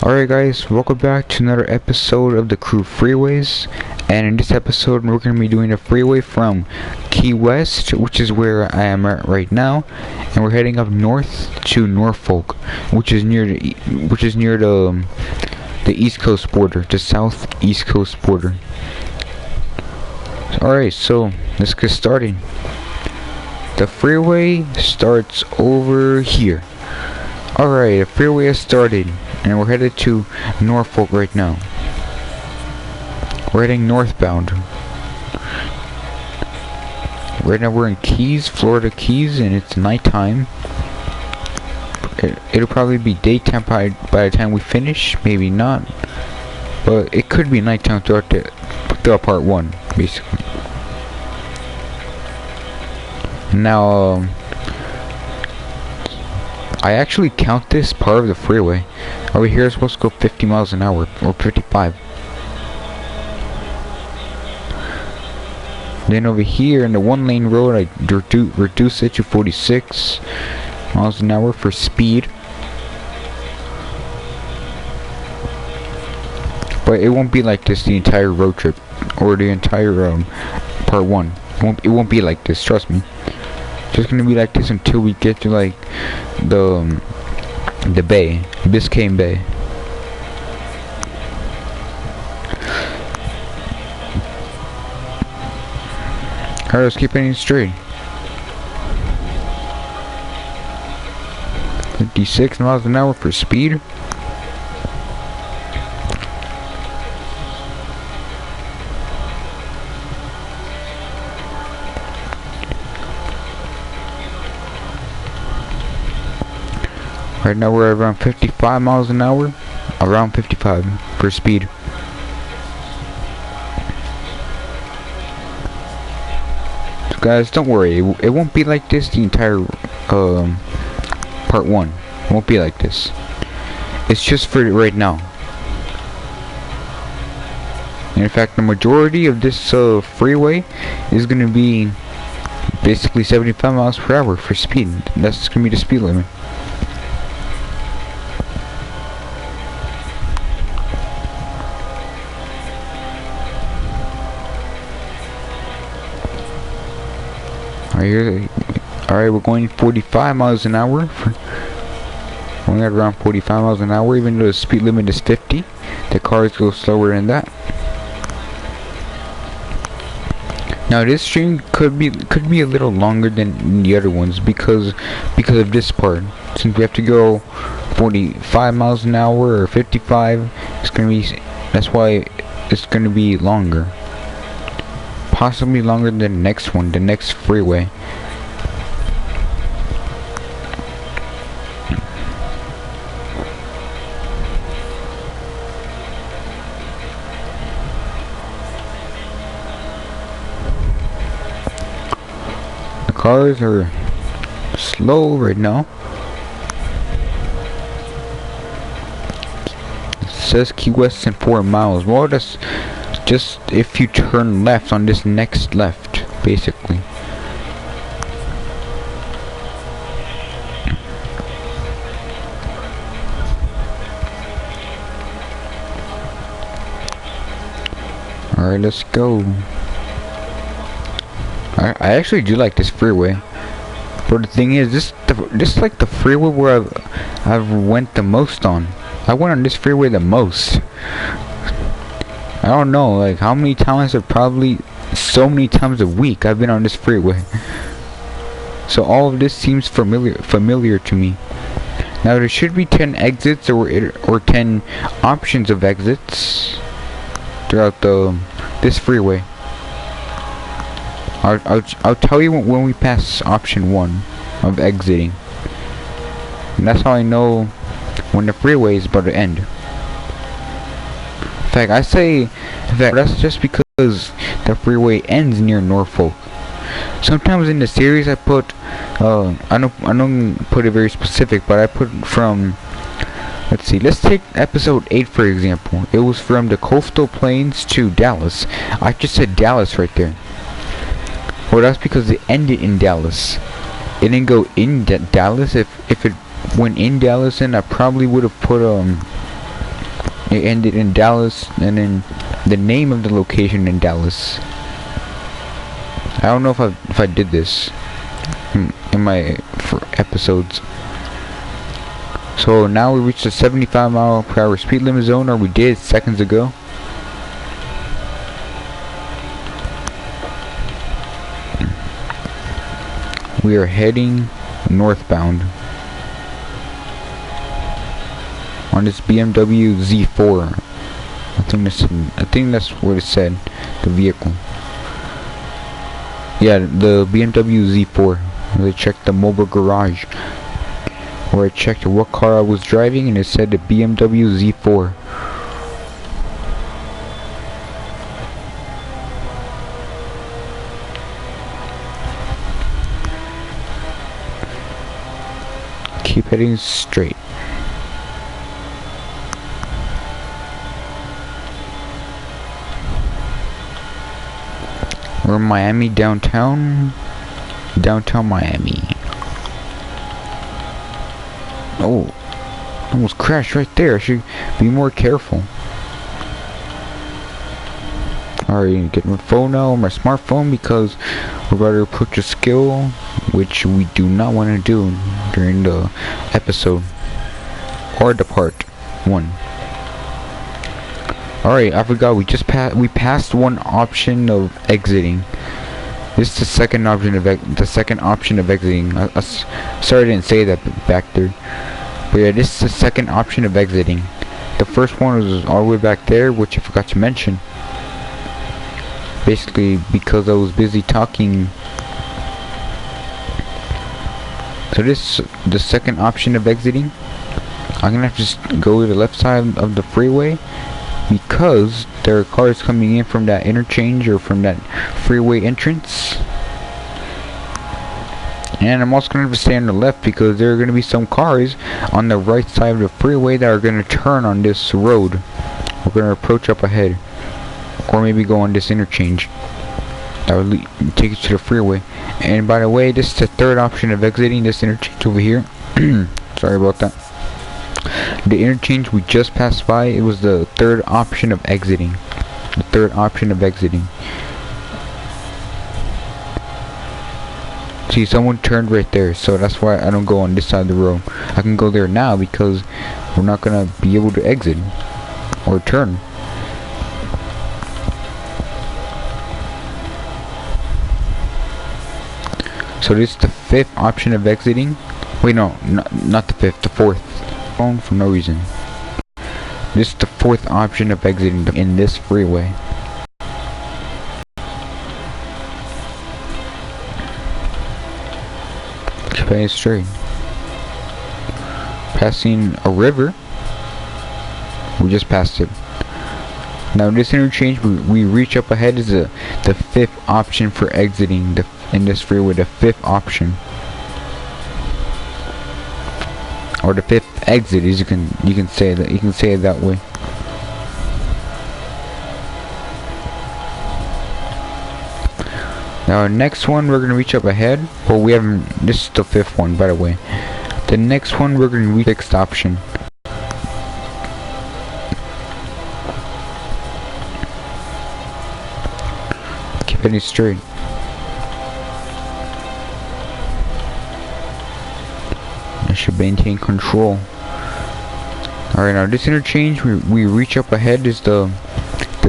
Alright guys, welcome back to another episode of the crew Freeways, and in this episode we're going to be doing a freeway from Key West, which is where I am at right now, and we're heading up north to Norfolk, which is near the East Coast border, the Southeast Coast border. Alright, so let's get started. The freeway starts over here. Alright, the freeway has started, and we're headed to Norfolk right now. We're heading northbound. Right now we're in Keys, Florida Keys, and it's nighttime. It'll probably be daytime by the time we finish, maybe not. But it could be nighttime throughout part 1, basically. Now, I actually count this part of the freeway. Over here is supposed to go 50 miles an hour, or 55. Then over here in the one-lane road, I reduce it to 46 miles an hour for speed. But it won't be like this the entire road trip, or the entire part 1. It won't be like this, trust me. It's just gonna be like this until we get to like the bay, Biscayne Bay. Alright, let's keep heading straight. 56 miles an hour for speed. Right now we're around 55 miles an hour. Around 55 for speed. So guys, don't worry. It won't be like this the entire part 1. It won't be like this. It's just for right now. And in fact, the majority of this freeway is going to be basically 75 miles per hour for speed. That's going to be the speed limit. Alright, we're going 45 miles an hour. We're going at around 45 miles an hour, even though the speed limit is 50. The cars go slower than that. Now this stream could be a little longer than the other ones because of this part. Since we have to go 45 miles an hour or 55, that's why it's gonna be longer. Possibly longer than the next one, the next freeway. The cars are slow right now. It says Key West in 4 miles. Well, that's just if you turn left on this next left, basically. Alright, let's go. I actually do like this freeway. But the thing is, this is like the freeway where I've went the most on. I went on this freeway the most. I don't know, like how many times probably so many times a week I've been on this freeway. So all of this seems familiar to me. Now there should be 10 exits or 10 options of exits throughout this freeway. I'll tell you when we pass option 1 of exiting. And that's how I know when the freeway is about to end. In fact, that's just because the freeway ends near Norfolk. Sometimes in the series I put, I don't put it very specific, but I put from, let's see, let's take episode 8 for example. It was from the coastal plains to Dallas. I just said Dallas right there. Well, that's because it ended in Dallas. It didn't go in Dallas. If it went in Dallas, then I probably would have put It ended in Dallas, and then the name of the location in Dallas. I don't know if I did this in my episodes. So now we reached the 75-mile-per-hour speed limit zone, or we did seconds ago. We are heading northbound on this BMW Z4. I think that's what it said. The vehicle. Yeah, the BMW Z4. I checked the mobile garage, where I checked what car I was driving, and it said the BMW Z4. Keep heading straight. We're in Miami, downtown Miami. Oh, almost crashed right there. I should be more careful. Alright, get my phone now, my smartphone, because we're about to approach a skill which we do not want to do during the episode or the part 1. Alright, I forgot, we passed one option of exiting. This is the second option of exiting. Sorry I didn't say that back there. But yeah, this is the second option of exiting. The first one was all the way back there, which I forgot to mention. Basically, because I was busy talking. So this is the second option of exiting. I'm gonna have to just go to the left side of the freeway, because there are cars coming in from that interchange or from that freeway entrance. And I'm also going to stay on the left, because there are going to be some cars on the right side of the freeway that are going to turn on this road. We're going to approach up ahead, or maybe go on this interchange that will take you to the freeway. And by the way, this is the third option of exiting this interchange over here. Sorry about that. The interchange we just passed by, it was the third option of exiting. The third option of exiting. See, someone turned right there, so that's why I don't go on this side of the road. I can go there now because we're not gonna be able to exit or turn. So this is the fifth option of exiting. Wait, no, not the fifth, the fourth. Phone for no reason. This is the fourth option of exiting in this freeway. Keep heading straight. Passing a river. We just passed it. Now this interchange we reach up ahead is the fifth option for exiting in this freeway. The fifth option, or the fifth exit, as you can say that. You can say it that way. Now next one we're gonna reach up ahead. Well, we haven't. This is the fifth one, by the way. The next one we're gonna reach sixth option. Keep heading straight. I should maintain control. Alright, now this interchange we reach up ahead is the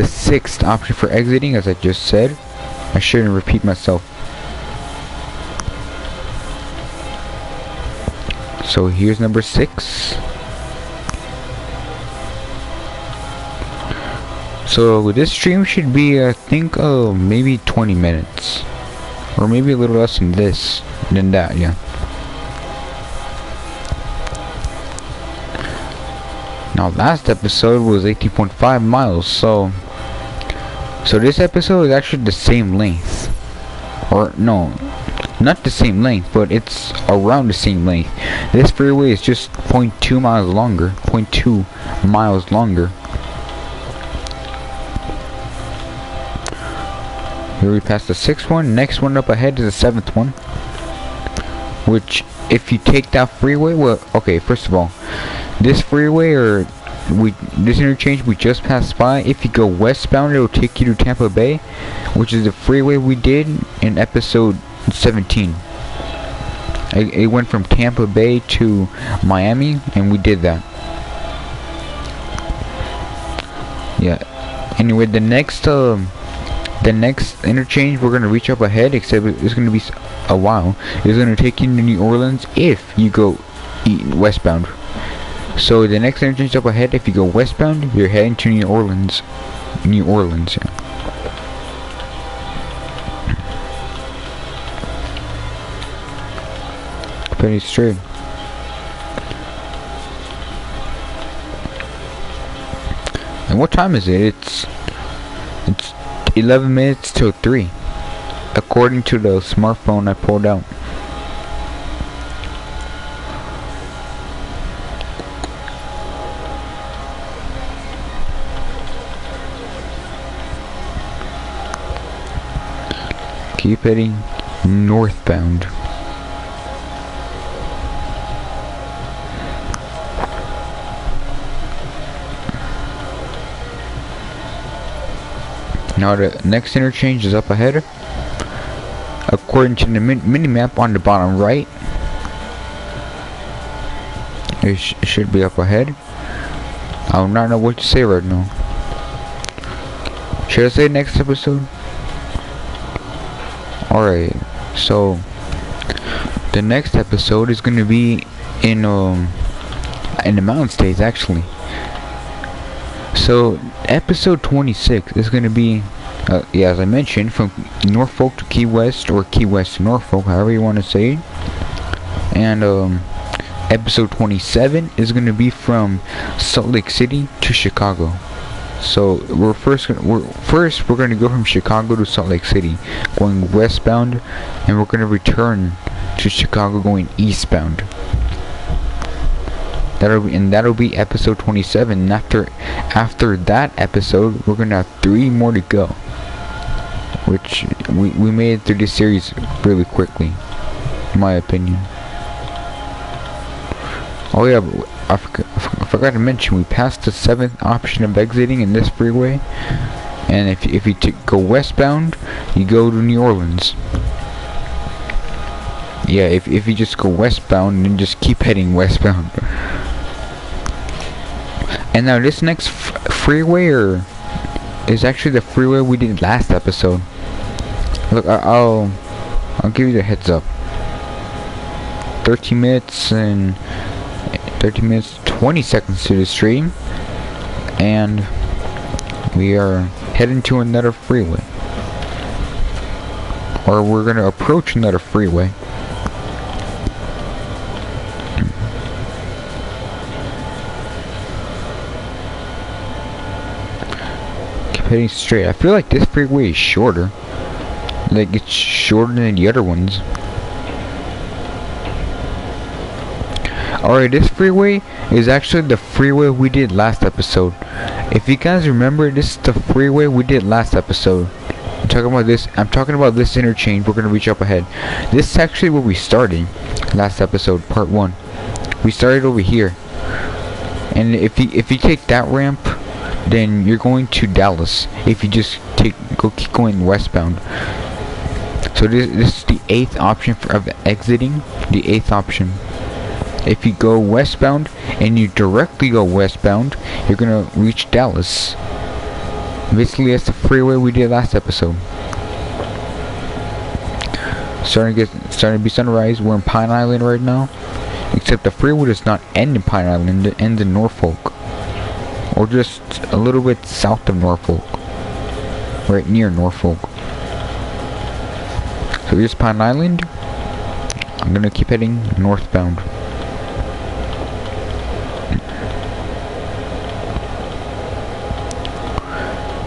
sixth option for exiting, as I just said. I shouldn't repeat myself. So here's number 6. So this stream should be, I think, maybe 20 minutes, or maybe a little less than that. Yeah. Now last episode was 18.5 miles, so this episode is actually the same length. Or no, not the same length, but it's around the same length. This freeway is just 0.2 miles longer. 0.2 miles longer. Here we passed the 6th one. Next one up ahead is the 7th one. Which, if you take that freeway, well, okay, first of all, this freeway, or this interchange we just passed by. If you go westbound, it'll take you to Tampa Bay, which is the freeway we did in episode 17. It went from Tampa Bay to Miami, and we did that. Yeah. Anyway, the next interchange we're gonna reach up ahead, except it's gonna be a while. It's gonna take you to New Orleans if you go westbound. So the next interchange up ahead, if you go westbound, you're heading to New Orleans. New Orleans. Yeah. Pretty straight. And what time is it? It's 11 minutes till 3, according to the smartphone I pulled out. Keep heading northbound. Now the next interchange is up ahead. According to the mini-map on the bottom right, it should be up ahead. I do not know what to say right now. Should I say next episode? Alright, so the next episode is gonna be in the mountain states actually. So episode 26 is gonna be yeah, as I mentioned, from Norfolk to Key West, or Key West to Norfolk, however you want to say it. And episode 27 is gonna be from Salt Lake City to Chicago. So we're gonna go from Chicago to Salt Lake City, going westbound, and we're gonna return to Chicago going eastbound. That'll be episode 27. And after that episode, we're gonna have 3 more to go, which we made it through this series really quickly, in my opinion. Oh yeah, I forgot to mention, we passed the 7th option of exiting in this freeway, and if you go westbound, you go to New Orleans. Yeah, if you just go westbound and just keep heading westbound. And now this next freeway is actually the freeway we did last episode. Look, I'll give you the heads up. 30 minutes 20 seconds to the stream, and we are heading to another freeway, or we're gonna approach another freeway. Keep heading straight. I feel like this freeway is shorter. Like it's shorter than the other ones. Alright, this freeway is actually the freeway we did last episode. If you guys remember, this is the freeway we did last episode. I'm talking about this interchange we're gonna reach up ahead. This is actually where we started last episode, part 1. We started over here. And if you take that ramp, then you're going to Dallas. If you just keep going westbound. So this is the 8th option of exiting. The 8th option. If you go westbound and you directly go westbound, you're gonna reach Dallas. Basically, that's the freeway we did last episode. Starting to be sunrise. We're in Pine Island right now, except the freeway does not end in Pine Island. It ends in Norfolk, or just a little bit south of Norfolk, right near Norfolk. So here's Pine Island. I'm gonna keep heading northbound.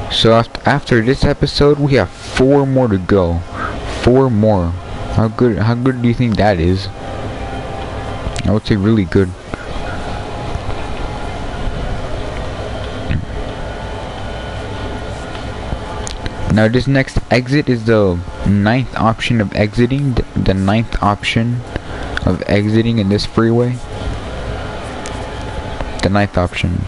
So after this episode, we have 4 more to go. 4 more. How good do you think that is? I would say really good. Now this next exit is the 9th option of exiting. The 9th option of exiting in this freeway. The 9th option.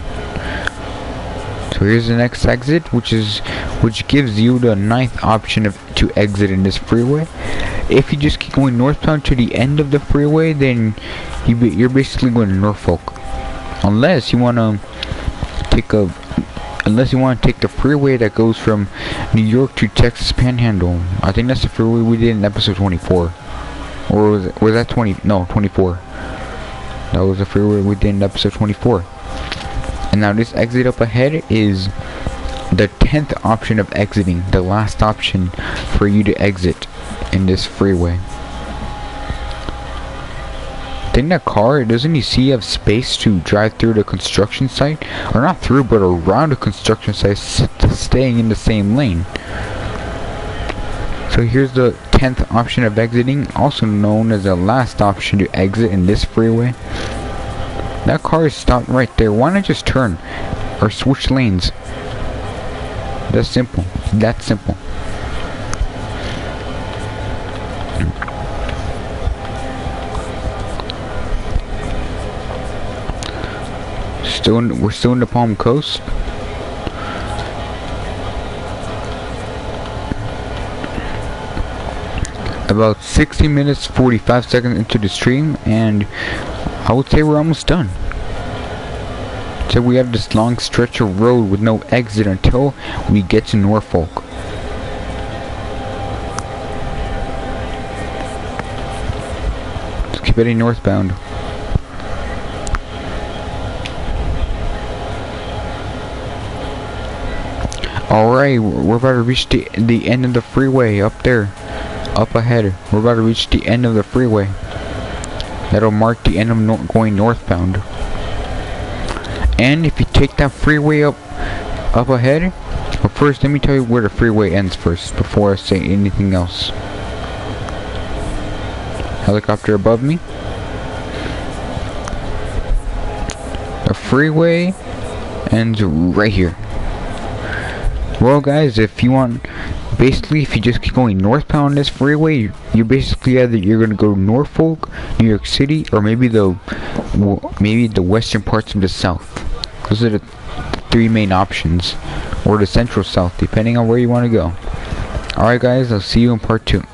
So here's the next exit, which gives you the ninth option to exit in this freeway. If you just keep going northbound to the end of the freeway, then you're basically going to Norfolk, unless you want to take the freeway that goes from New York to Texas Panhandle. I think that's the freeway we did in episode 24, or was that 20? No, 24. That was the freeway we did in episode 24. And now this exit up ahead is the 10th option of exiting, the last option for you to exit in this freeway. Think that car, doesn't he see have space to drive through the construction site? Or not through, but around the construction site, staying in the same lane. So here's the 10th option of exiting, also known as the last option to exit in this freeway. That car is stopped right there. Why not just turn or switch lanes? That's simple. That's simple. We're still in the Palm Coast. About 60 minutes 45 seconds into the stream, and I would say we're almost done. So we have this long stretch of road with no exit until we get to Norfolk. Let's keep heading northbound. Alright, we're about to reach the end of the freeway up there. Up ahead. We're about to reach the end of the freeway. That'll mark the end of going northbound. And if you take that freeway up ahead, but first let me tell you where the freeway ends first before I say anything else. Helicopter above me. The freeway ends right here. Well guys, if you want, basically if you just keep going northbound on this freeway, you basically either you're gonna go to Norfolk, New York City, or maybe the western parts of the south. Those are the three main options, or the central south, depending on where you want to go. Alright guys, I'll see you in part 2.